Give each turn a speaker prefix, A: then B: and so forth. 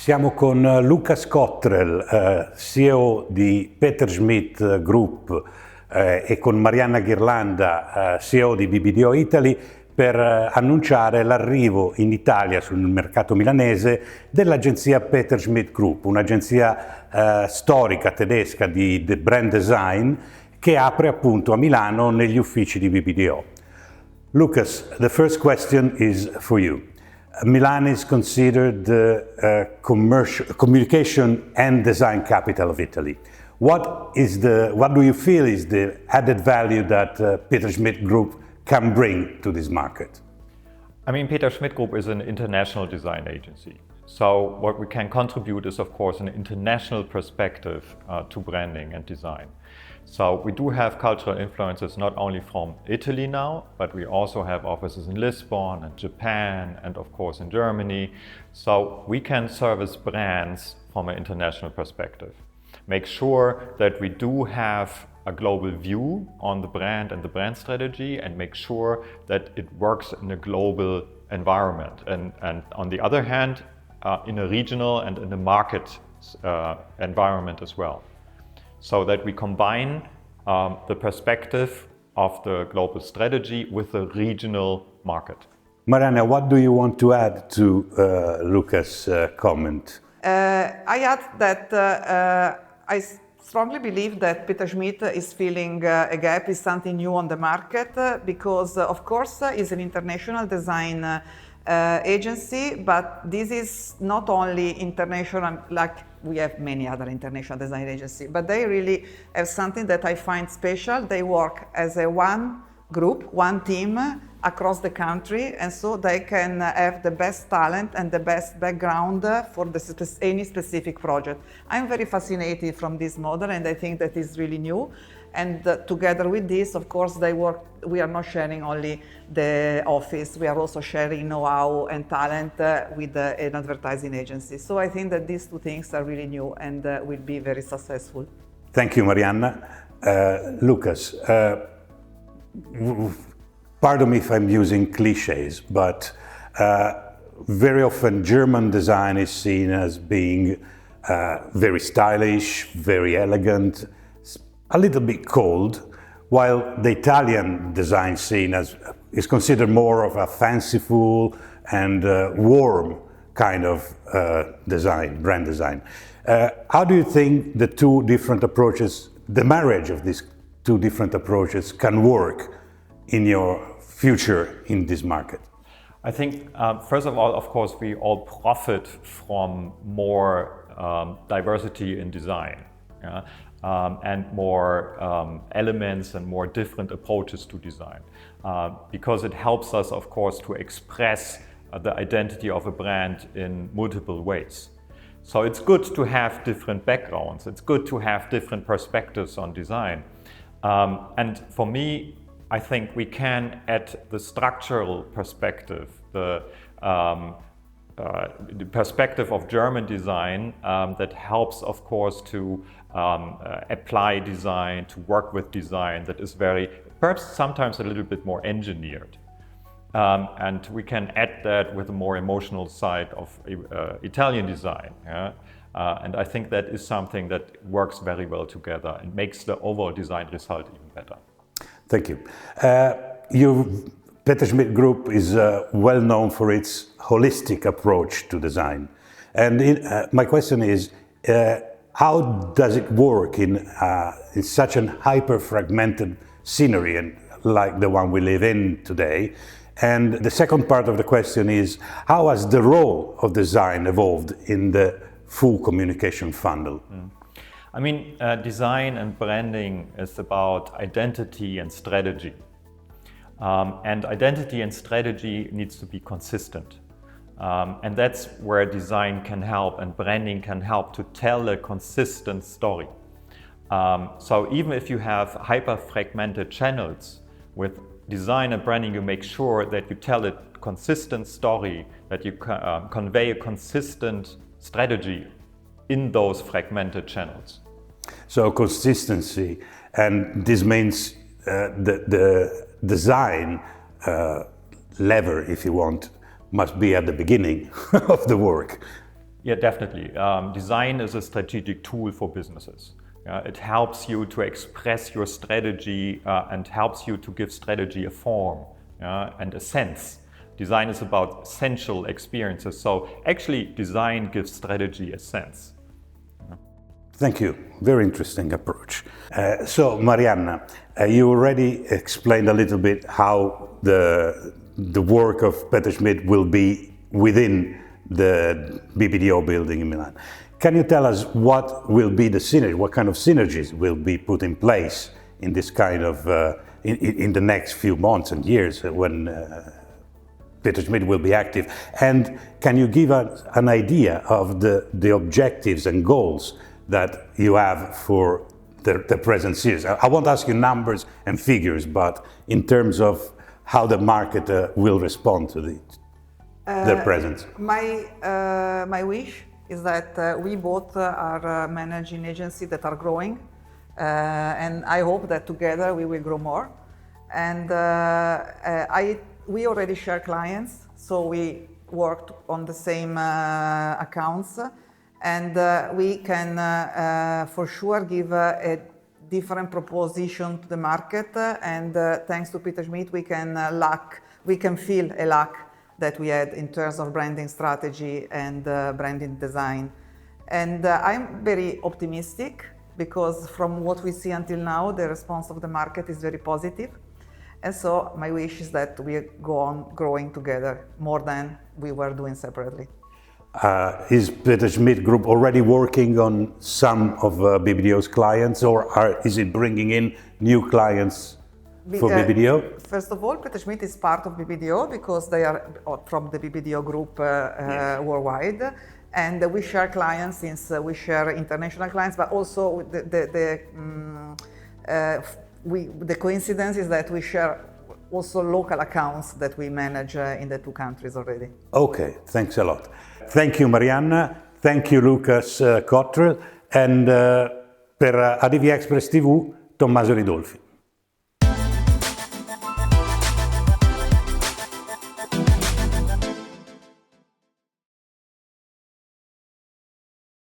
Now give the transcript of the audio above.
A: Siamo con Lukas Cottrell, CEO di Schmidt Group e con Marianna Ghirlanda, CEO di BBDO Italy, per annunciare l'arrivo in Italia sul mercato milanese dell'agenzia Schmidt Group, un'agenzia storica tedesca di brand design che apre appunto a Milano negli uffici di BBDO. Lucas, the first question is for you. Milan is considered the communication and design capital of Italy. What do you feel is the added value that Schmidt Group can bring to this market?
B: I mean, Schmidt Group is an international design agency. So what we can contribute is, of course, an international perspective to branding and design. So we do have cultural influences not only from Italy now, but we also have offices in Lisbon and Japan and of course in Germany. So we can service brands from an international perspective. Make sure that we do have a global view on the brand and the brand strategy, and make sure that it works in a global environment. And on the other hand, in a regional and in a market environment as well. So that we combine the perspective of the global strategy with the regional market.
A: Marianna, what do you want to add to Lukas' comment?
C: I add that I strongly believe that Schmidt is filling a gap, is something new on the market, because of course it's an international design agency, but this is not only international like we have many other international design agencies, but they really have something that I find special. They work as a one group, one team across the country, and so they can have the best talent and the best background for any specific project. I'm very fascinated from this model, and I think that is really new. And together with this, of course, we are not sharing only the office, we are also sharing know-how and talent with an advertising agency. So I think that these two things are really new and will be very successful.
A: Thank you, Marianna. Lukas, pardon me if I'm using cliches, but very often German design is seen as being very stylish, very elegant, a little bit cold, while the Italian design scene is considered more of a fanciful and warm kind of design, brand design. How do you think the two different approaches, the marriage of these two different approaches can work in your future in this market?
B: I think, first of all, of course, we all profit from more diversity in design. Yeah? And more elements and more different approaches to design. Because it helps us, of course, to express the identity of a brand in multiple ways. So it's good to have different backgrounds, it's good to have different perspectives on design. And for me, I think we can add the structural perspective, the perspective of German design that helps, of course, to apply design, to work with design that is very, perhaps sometimes a little bit more engineered. And we can add that with a more emotional side of Italian design. Yeah? And I think that is something that works very well together and makes the overall design result even better.
A: Thank you. Your Schmidt Group is well known for its holistic approach to design. And my question is, how does it work in such a hyper-fragmented scenery and like the one we live in today? And the second part of the question is, how has the role of design evolved in the full communication funnel?
B: I mean, design and branding is about identity and strategy. And identity and strategy needs to be consistent. And that's where design can help and branding can help to tell a consistent story. So even if you have hyper-fragmented channels, with design and branding you make sure that you tell a consistent story, that you convey a consistent strategy in those fragmented channels.
A: So consistency, and this means the design lever, if you want, must be at the beginning of the work.
B: Yeah, definitely. Design is a strategic tool for businesses. It helps you to express your strategy and helps you to give strategy a form and a sense. Design is about sensual experiences. So actually, design gives strategy a sense.
A: Thank you. Very interesting approach. So, Marianna, you already explained a little bit how the work of Peter Schmidt will be within the BBDO building in Milan. Can you tell us what will be the synergy, what kind of synergies will be put in place in this kind of, in the next few months and years when Peter Schmidt will be active? And can you give us an idea of the objectives and goals that you have for the present series? I won't ask you numbers and figures, but in terms of how the market will respond to the presence.
C: My wish is that we both are managing agencies that are growing, and I hope that together we will grow more. And we already share clients, so we worked on the same accounts, and we can for sure give a different proposition to the market. And thanks to Peter Schmidt, we can feel a lack that we had in terms of branding strategy and branding design. And I'm very optimistic because from what we see until now, the response of the market is very positive. And so my wish is that we go on growing together more than we were doing separately.
A: Is Peter Schmidt Group already working on some of BBDO's clients, or is it bringing in new clients for BBDO?
C: First of all, Peter Schmidt is part of BBDO because they are from the BBDO group worldwide. And we share clients since we share international clients, but also the coincidence is that we share also local accounts that we manage in the two countries already.
A: Okay, thanks a lot. Thank you Marianna, thank you Lukas Cottrell, and per ADV Express TV, Tommaso Ridolfi.